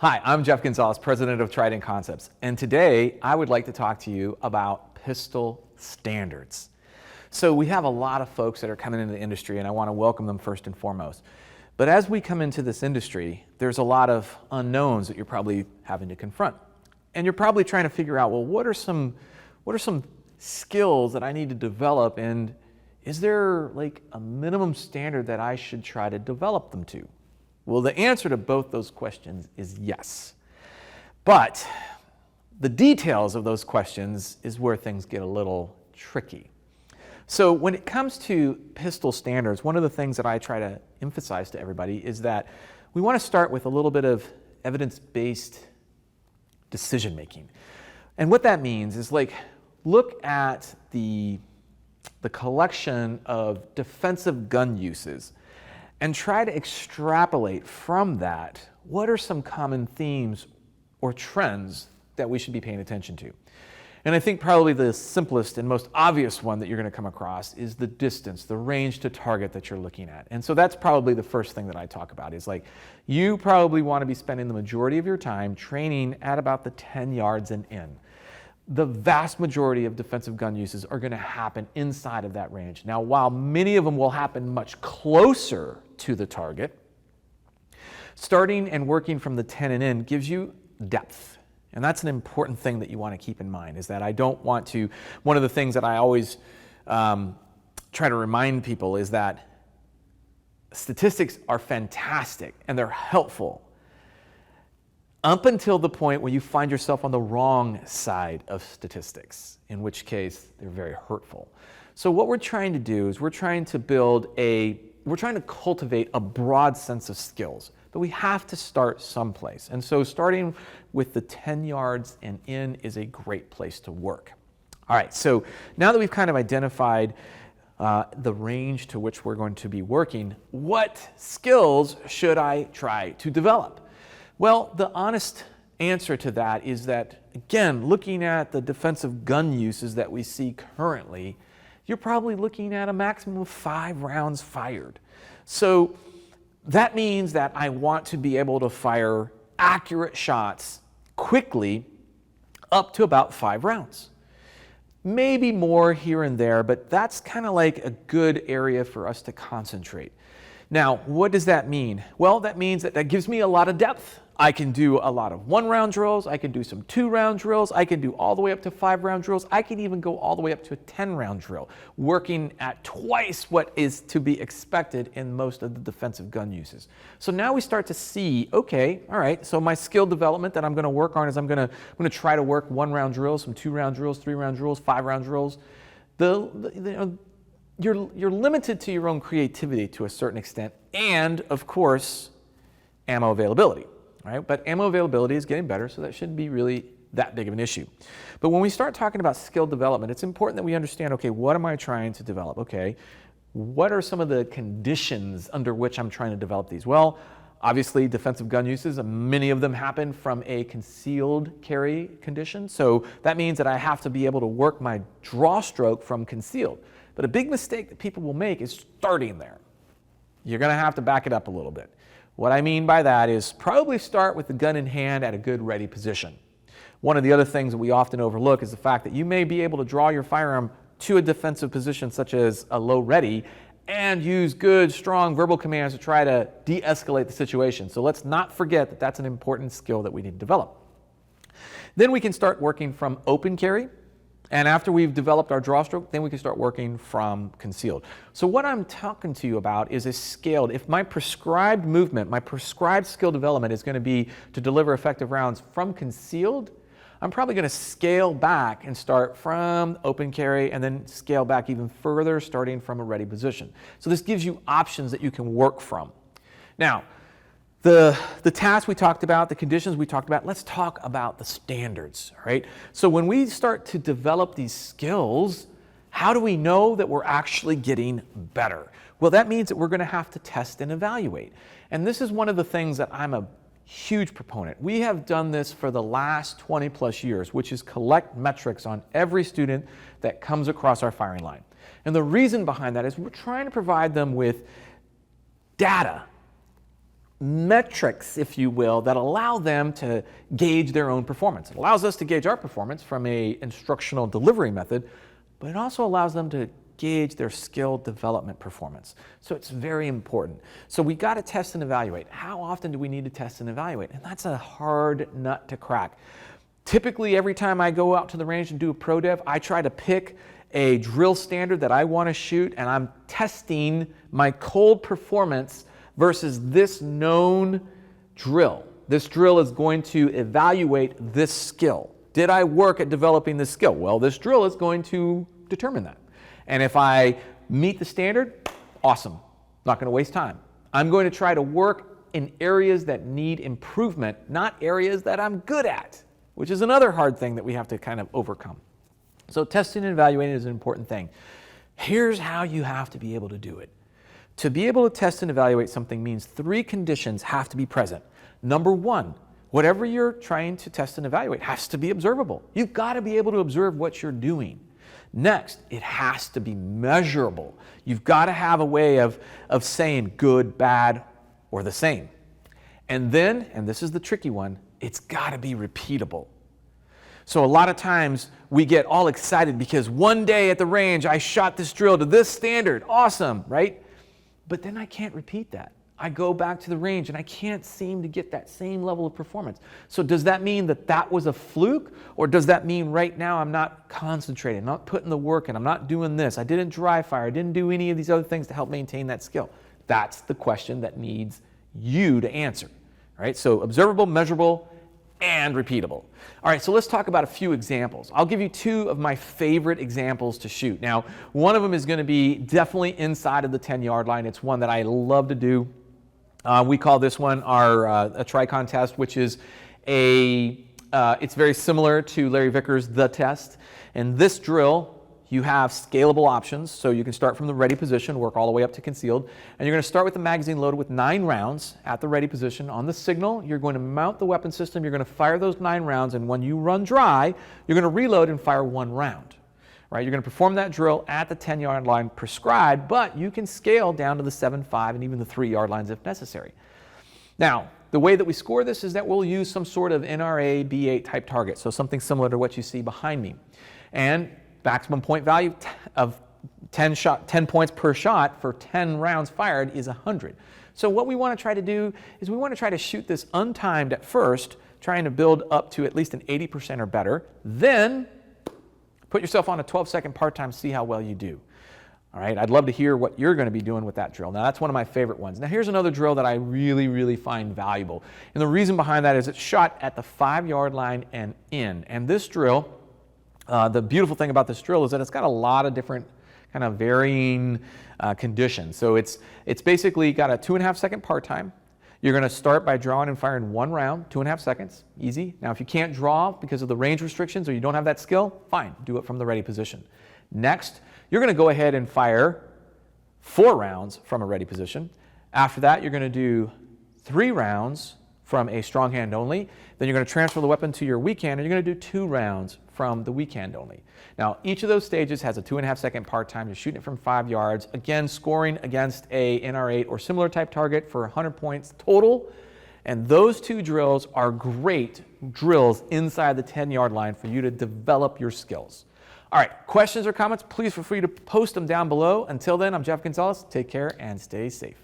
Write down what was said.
Hi, I'm Jeff Gonzalez, president of Trident Concepts, and today I would like to talk to you about pistol standards. So we have a lot of folks that are coming into the industry, and I want to welcome them first and foremost. But as we come into this industry, there's a lot of unknowns that you're probably having to confront. And you're probably trying to figure out, well, what are some skills that I need to develop, and is there like a minimum standard that I should try to develop them to? Well, the answer to both those questions is yes. But the details of those questions is where things get a little tricky. So when it comes to pistol standards, one of the things that I try to emphasize to everybody is that we want to start with a little bit of evidence-based decision making. And what that means is, like, look at the collection of defensive gun uses and try to extrapolate from that what are some common themes or trends that we should be paying attention to. And I think probably the simplest and most obvious one that you're going to come across is the distance, the range to target that you're looking at. And so that's probably the first thing that I talk about, is like, you probably want to be spending the majority of your time training at about the 10 yards and in. The vast majority of defensive gun uses are going to happen inside of that range. Now, while many of them will happen much closer to the target, starting and working from the 10 and in gives you depth. And that's an important thing that you want to keep in mind, is that I don't want to, one of the things that I always try to remind people is that statistics are fantastic and they're helpful up until the point where you find yourself on the wrong side of statistics, in which case they're very hurtful. So what we're trying to do is we're trying to cultivate a broad sense of skills, but we have to start someplace. And so starting with the 10 yards and in is a great place to work. All right, so now that we've kind of identified the range to which we're going to be working, what skills should I try to develop? Well, the honest answer to that is that, again, looking at the defensive gun uses that we see currently, you're probably looking at a maximum of 5 rounds fired. So that means that I want to be able to fire accurate shots quickly up to about 5 rounds. Maybe more here and there, but that's kind of like a good area for us to concentrate. Now, what does that mean? Well, that means that gives me a lot of depth. I can do a lot of 1-round drills, I can do some 2-round drills, I can do all the way up to 5-round drills, I can even go all the way up to a 10-round drill, working at twice what is to be expected in most of the defensive gun uses. So now we start to see, okay, all right, so my skill development that I'm going to work on is I'm going to try to work 1-round drills, some 2-round drills, 3-round drills, 5-round drills. You're limited to your own creativity to a certain extent, and of course, ammo availability. Right? But ammo availability is getting better, so that shouldn't be really that big of an issue. But when we start talking about skill development, it's important that we understand, okay, what am I trying to develop? Okay, what are some of the conditions under which I'm trying to develop these? Well, obviously, defensive gun uses, many of them happen from a concealed carry condition. So that means that I have to be able to work my draw stroke from concealed. But a big mistake that people will make is starting there. You're going to have to back it up a little bit. What I mean by that is probably start with the gun in hand at a good ready position. One of the other things that we often overlook is the fact that you may be able to draw your firearm to a defensive position such as a low ready and use good, strong verbal commands to try to de-escalate the situation. So let's not forget that that's an important skill that we need to develop. Then we can start working from open carry. And after we've developed our draw stroke, then we can start working from concealed. So what I'm talking to you about is a scaled, if my prescribed movement, my prescribed skill development is going to be to deliver effective rounds from concealed, I'm probably going to scale back and start from open carry and then scale back even further, starting from a ready position. So this gives you options that you can work from. Now, the tasks we talked about, the conditions we talked about, let's talk about the standards, right? So when we start to develop these skills, how do we know that we're actually getting better? Well, that means that we're going to have to test and evaluate. And this is one of the things that I'm a huge proponent. We have done this for the last 20 plus years, which is collect metrics on every student that comes across our firing line. And the reason behind that is we're trying to provide them with data metrics, if you will, that allow them to gauge their own performance. It allows us to gauge our performance from a instructional delivery method, but it also allows them to gauge their skill development performance. So it's very important. So we got to test and evaluate. How often do we need to test and evaluate? And that's a hard nut to crack. Typically, every time I go out to the range and do a pro dev, I try to pick a drill standard that I want to shoot, and I'm testing my cold performance versus this known drill. This drill is going to evaluate this skill. Did I work at developing this skill? Well, this drill is going to determine that. And if I meet the standard, awesome. Not going to waste time. I'm going to try to work in areas that need improvement, not areas that I'm good at, which is another hard thing that we have to kind of overcome. So testing and evaluating is an important thing. Here's how you have to be able to do it. To be able to test and evaluate something means 3 conditions have to be present. Number 1, whatever you're trying to test and evaluate has to be observable. You've got to be able to observe what you're doing. Next, it has to be measurable. You've got to have a way of saying good, bad, or the same. And then, and this is the tricky one, it's got to be repeatable. So a lot of times we get all excited because one day at the range I shot this drill to this standard, awesome, right? But then I can't repeat that. I go back to the range and I can't seem to get that same level of performance. So does that mean that that was a fluke? Or does that mean right now I'm not concentrating, I'm not putting the work in, I'm not doing this, I didn't dry fire, I didn't do any of these other things to help maintain that skill? That's the question that needs you to answer, right? So observable, measurable, and repeatable. All right, so let's talk about a few examples. I'll give you 2 of my favorite examples to shoot. Now, one of them is going to be definitely inside of the 10-yard line. It's one that I love to do. We call this one our a Tricon test, which is it's very similar to Larry Vicker's The Test. And this drill, you have scalable options, so you can start from the ready position, work all the way up to concealed. And you're going to start with the magazine loaded with 9 rounds at the ready position. On the signal, you're going to mount the weapon system, you're going to fire those 9 rounds, and when you run dry, you're going to reload and fire 1 round. Right? You're going to perform that drill at the 10-yard line prescribed, but you can scale down to the 7, 5, and even the 3-yard lines if necessary. Now, the way that we score this is that we'll use some sort of NRA B8 type target, so something similar to what you see behind me. And maximum point value of 10 points per shot for 10 rounds fired is 100. So what we want to try to do is we want to try to shoot this untimed at first, trying to build up to at least an 80% or better. Then put yourself on a 12-second part-time, see how well you do. All right, I'd love to hear what you're going to be doing with that drill. Now, that's one of my favorite ones. Now, here's another drill that I really, really find valuable. And the reason behind that is it's shot at the 5-yard line and in. And this drill, the beautiful thing about this drill is that it's got a lot of different kind of varying conditions. So it's basically got a 2.5-second part time. You're going to start by drawing and firing 1 round, 2.5 seconds, easy. Now, if you can't draw because of the range restrictions or you don't have that skill, fine, do it from the ready position. Next, you're going to go ahead and fire 4 rounds from a ready position. After that, you're going to do 3 rounds from a strong hand only. Then you're going to transfer the weapon to your weak hand, and you're going to do 2 rounds from the weak hand only. Now, each of those stages has a 2.5-second part time. You're shooting it from 5 yards. Again, scoring against a NR8 or similar type target for 100 points total. And those 2 drills are great drills inside the 10-yard line for you to develop your skills. All right, questions or comments, please feel free to post them down below. Until then, I'm Jeff Gonzalez. Take care and stay safe.